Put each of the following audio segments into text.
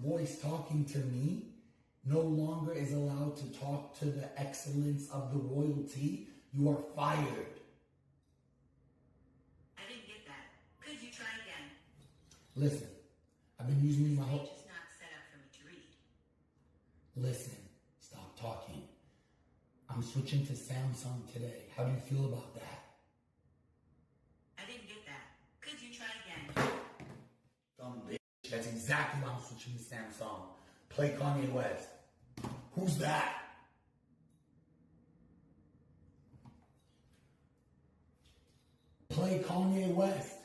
voice talking to me no longer is allowed to talk to the excellence of the royalty, you are fired. I didn't get that. Could you try again? Listen, I've been using my whole... Page is not set up for me to read. Listen, stop talking. I'm switching to Samsung today. How do you feel about that? I didn't get that. Could you try again? Dumb bitch. That's exactly why I'm switching to Samsung. Play Kanye West. Who's that? Play Kanye West.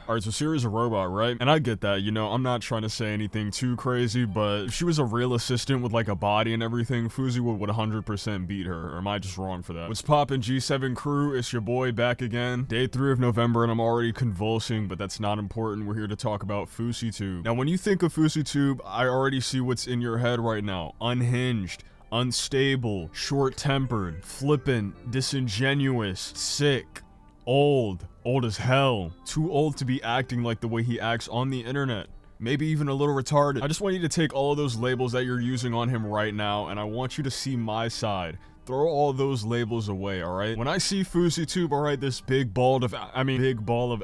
Alright, so Siri's a robot, right? And I get that, you know, I'm not trying to say anything too crazy, but if she was a real assistant with like a body and everything, Fousey would 100% beat her, or am I just wrong for that? What's poppin', G7 crew? It's your boy back again. Day 3 of November and I'm already convulsing, but that's not important. We're here to talk about Fouseytube. Now, when you think of Fouseytube, I already see what's in your head right now. Unhinged. Unstable. Short-tempered. Flippant. Disingenuous. Sick. Old as hell, too old to be acting like the way he acts on the internet, maybe even a little retarded. I just want you to take all of those labels that you're using on him right now, and I want you to see my side. Throw all those labels away, alright? When I see Fouseytube, alright, this big ball of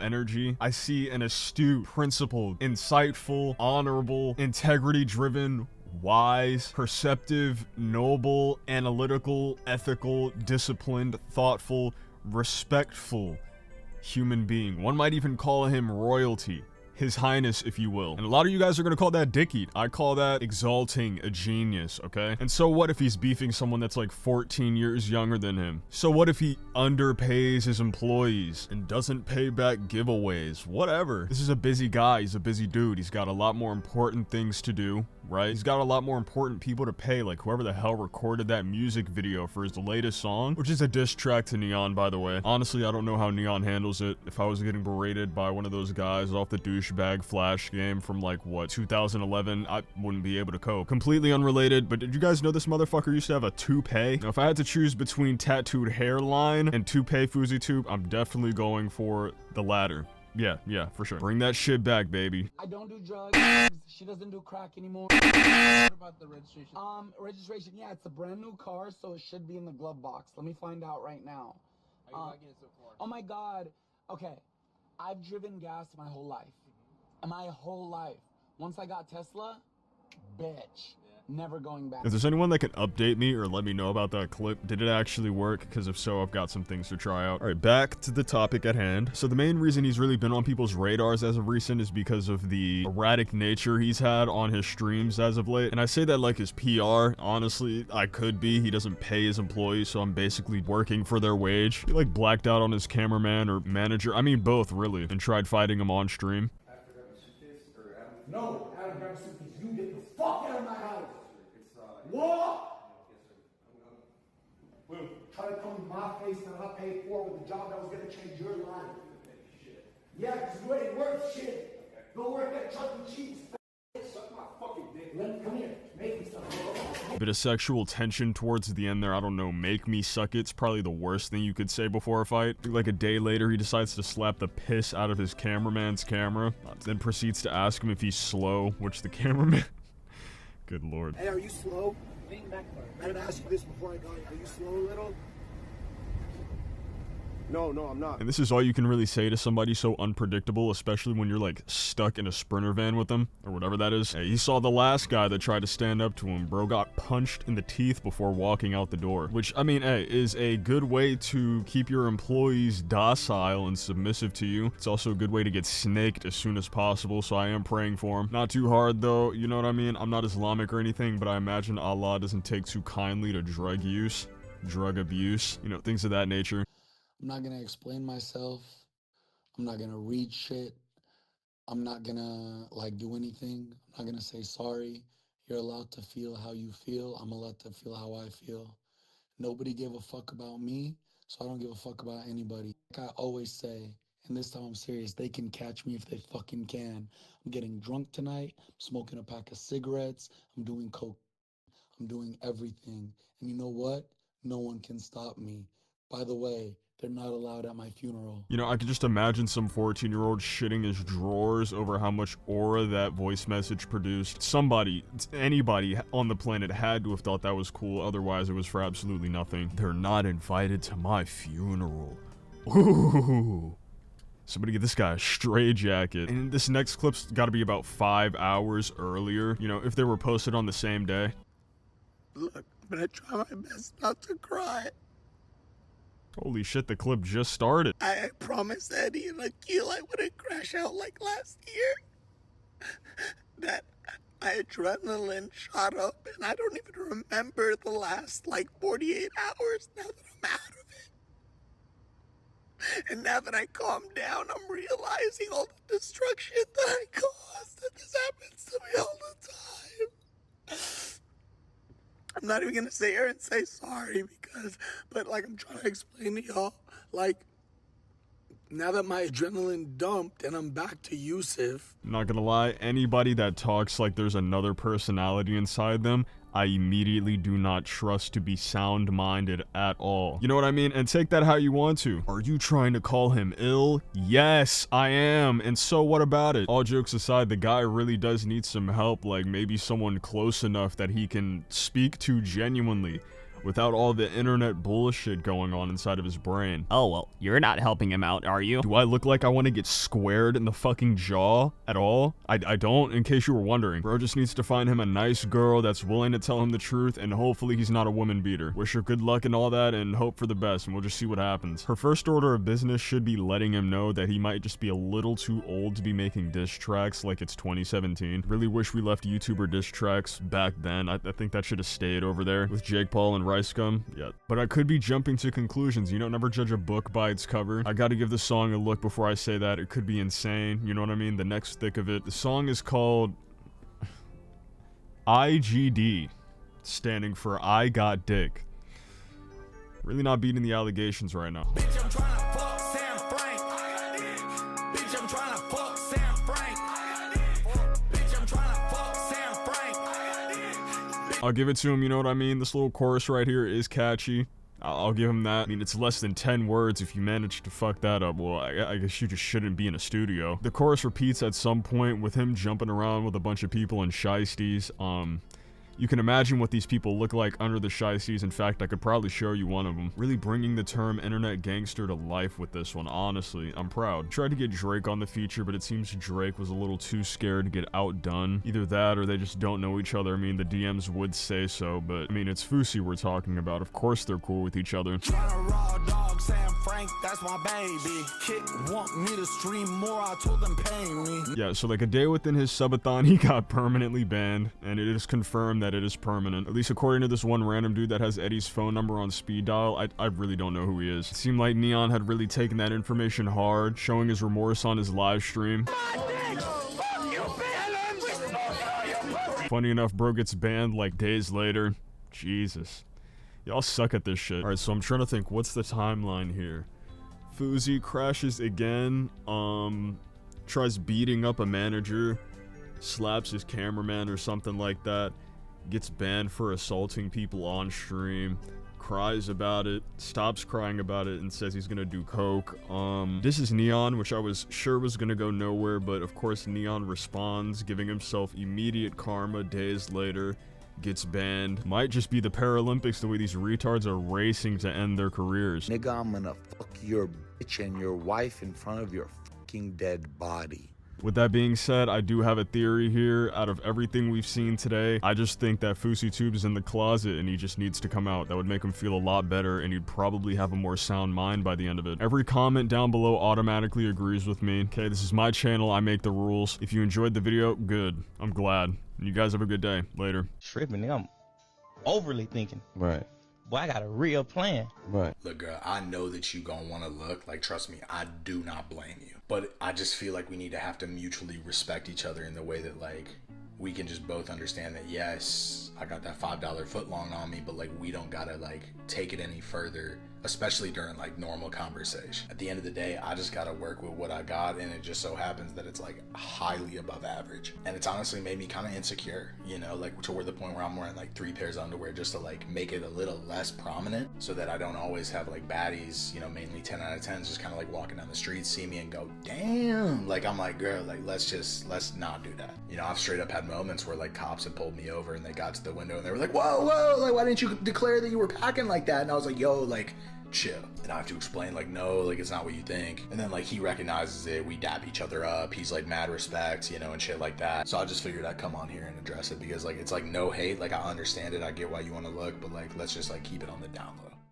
energy, I see an astute, principled, insightful, honorable, integrity-driven, wise, perceptive, noble, analytical, ethical, disciplined, thoughtful, respectful human being. One might even call him royalty. His Highness, if you will. And a lot of you guys are gonna call that dick eat. I call that exalting a genius, okay? And so what if he's beefing someone that's like 14 years younger than him? So what if he underpays his employees and doesn't pay back giveaways? Whatever. This is a busy guy. He's a busy dude. He's got a lot more important things to do, right? He's got a lot more important people to pay, like whoever the hell recorded that music video for his latest song, which is a diss track to Neon, by the way. Honestly, I don't know how Neon handles it. If I was getting berated by one of those guys off the douchebag Flash game from like, what, 2011, I wouldn't be able to cope. Completely unrelated, but did you guys know this motherfucker used to have a toupee? Now, if I had to choose between tattooed hairline and toupee Fouseytube, I'm definitely going for the latter. Yeah, for sure. Bring that shit back, baby. I don't do drugs. She doesn't do crack anymore. What about the registration? Registration, yeah, it's a brand new car, so it should be in the glove box. Let me find out right now. How are you liking it so far? Oh my God. Okay, I've driven gas my whole life. My whole life. Once I got Tesla, bitch. Never going back. If there's anyone that can update me or let me know about that clip, did it actually work? Because if so, I've got some things to try out. Alright, back to the topic at hand. So the main reason he's really been on people's radars as of recent is because of the erratic nature he's had on his streams as of late. And I say that like his PR. Honestly, I could be. He doesn't pay his employees, so I'm basically working for their wage. He like blacked out on his cameraman or manager. I mean both, really. And tried fighting him on stream. No, Adam, grab a suitcase. You get the fuck out of my house. What? Will try to come in my face that I paid for with a job that was gonna change your life. Yeah, because you ain't worth shit. Go work at Chuck E. Cheese. Suck my fucking dick. Let me come here. Make me something. Bit of sexual tension towards the end there. I don't know, make me suck it's probably the worst thing you could say before a fight. Like a day later, he decides to slap the piss out of his cameraman's camera, then proceeds to ask him if he's slow, which the cameraman... Good lord. Hey, are you slow? I didn't ask you this before I got here. Are you slow a little? No, I'm not. And this is all you can really say to somebody so unpredictable, especially when you're like stuck in a Sprinter van with them, or whatever that is. Hey, he saw the last guy that tried to stand up to him. Bro got punched in the teeth before walking out the door. Which, I mean, hey, is a good way to keep your employees docile and submissive to you. It's also a good way to get snaked as soon as possible, so I am praying for him. Not too hard though, you know what I mean? I'm not Islamic or anything, but I imagine Allah doesn't take too kindly to drug use, drug abuse, you know, things of that nature. I'm not gonna explain myself. I'm not gonna read shit. I'm not gonna like do anything. I'm not gonna say sorry. You're allowed to feel how you feel. I'm allowed to feel how I feel. Nobody gave a fuck about me, so I don't give a fuck about anybody. Like I always say, and this time I'm serious, they can catch me if they fucking can. I'm getting drunk tonight. I'm smoking a pack of cigarettes. I'm doing coke. I'm doing everything. And you know what? No one can stop me. By the way, they're not allowed at my funeral. You know, I could just imagine some 14-year-old shitting his drawers over how much aura that voice message produced. Somebody, anybody on the planet had to have thought that was cool, otherwise it was for absolutely nothing. They're not invited to my funeral. Ooh. Somebody get this guy a stray jacket. And this next clip's gotta be about 5 hours earlier, you know, if they were posted on the same day. Look, I'm gonna try my best not to cry. Holy shit, the clip just started. I promised Eddie and Akil I wouldn't crash out like last year. That my adrenaline shot up and I don't even remember the last 48 hours now that I'm out of it. And now that I calmed down, I'm realizing all the destruction that I caused, and this happens to me all the time. I'm not even gonna sit here and say sorry but I'm trying to explain to y'all, now that my adrenaline dumped and I'm back to Yusuf. Not gonna lie, anybody that talks like there's another personality inside them, I immediately do not trust to be sound-minded at all. You know what I mean? And take that how you want to. Are you trying to call him ill? Yes, I am. And so what about it? All jokes aside, the guy really does need some help, like maybe someone close enough that he can speak to genuinely, without all the internet bullshit going on inside of his brain. Oh, well, you're not helping him out, are you? Do I look like I want to get squared in the fucking jaw at all? I don't, in case you were wondering. Bro just needs to find him a nice girl that's willing to tell him the truth, and hopefully he's not a woman beater. Wish her good luck and all that, and hope for the best, and we'll just see what happens. Her first order of business should be letting him know that he might just be a little too old to be making diss tracks like it's 2017. Really wish we left YouTuber diss tracks back then. I think that should have stayed over there with Jake Paul and Rice Gum. Yeah. But I could be jumping to conclusions. You know, never judge a book by its cover. I gotta give the song a look before I say that. It could be insane. You know what I mean? The next thick of it. The song is called IGD, standing for I Got Dick. Really not beating the allegations right now. Bitch, I'm trying to fuck Sam Frank. Bitch, I'm trying to fuck Sam Frank. Bitch, I'm trying to fuck Sam Frank. I'll give it to him, you know what I mean? This little chorus right here is catchy. I'll give him that. I mean, it's less than 10 words. If you manage to fuck that up, well, I guess you just shouldn't be in a studio. The chorus repeats at some point with him jumping around with a bunch of people in shiesties. You can imagine what these people look like under the shiesties. In fact, I could probably show you one of them. Really bringing the term internet gangster to life with this one, honestly. I'm proud. Tried to get Drake on the feature, but it seems Drake was a little too scared to get outdone. Either that or they just don't know each other. I mean, the DMs would say so, but I mean, it's Fousey we're talking about. Of course they're cool with each other. Tryna raw dog Sam Frank, that's my baby. Kid want me to stream more, I told them pay me. Yeah, so like a day within his subathon, he got permanently banned, and it is confirmed that it is permanent. At least according to this one random dude that has Eddie's phone number on speed dial, I really don't know who he is. It seemed like Neon had really taken that information hard, showing his remorse on his live stream. Funny enough, bro gets banned like days later. Jesus. Y'all suck at this shit. Alright, so I'm trying to think, what's the timeline here? Fousey crashes again, tries beating up a manager, slaps his cameraman or something like that, gets banned for assaulting people on stream, cries about it, stops crying about it, and says he's gonna do coke. This is Neon, which I was sure was gonna go nowhere, but of course Neon responds, giving himself immediate karma days later, gets banned. Might just be the Paralympics, the way these retards are racing to end their careers. Nigga, I'm gonna fuck your bitch and your wife in front of your fucking dead body. With that being said, I do have a theory here. Out of everything we've seen today, I just think that Fouseytube is in the closet and he just needs to come out. That would make him feel a lot better and he'd probably have a more sound mind by the end of it. Every comment down below automatically agrees with me. Okay, this is my channel. I make the rules. If you enjoyed the video, good. I'm glad. You guys have a good day. Later. Tripping, I'm overly thinking. Right. Boy, I got a real plan. Right. Look, girl, I know that you gonna want to look. Like, trust me, I do not blame you. But I just feel like we need to have to mutually respect each other in the way that, like, we can just both understand that, yes, I got that $5 footlong on me, but, like, we don't gotta, like, take it any further especially during like normal conversation. At the end of the day, I just gotta work with what I got, and it just so happens that it's like highly above average. And it's honestly made me kind of insecure, you know, like to where the point where I'm wearing like 3 pairs of underwear just to like make it a little less prominent, so that I don't always have like baddies, you know, mainly 10 out of 10s, just kind of like walking down the street, see me and go, damn. Like, I'm like, girl, like, let's not do that. You know, I've straight up had moments where like cops had pulled me over and they got to the window and they were like, whoa, like, why didn't you declare that you were packing like that? And I was like, yo, like, chill. And I have to explain, like, no, like, it's not what you think. And then like he recognizes it, we dap each other up, he's like mad respect, you know, and shit like that. So I just figured I'd come on here and address it, because like it's like no hate, like I understand it, I get why you want to look, but like let's just like keep it on the down low.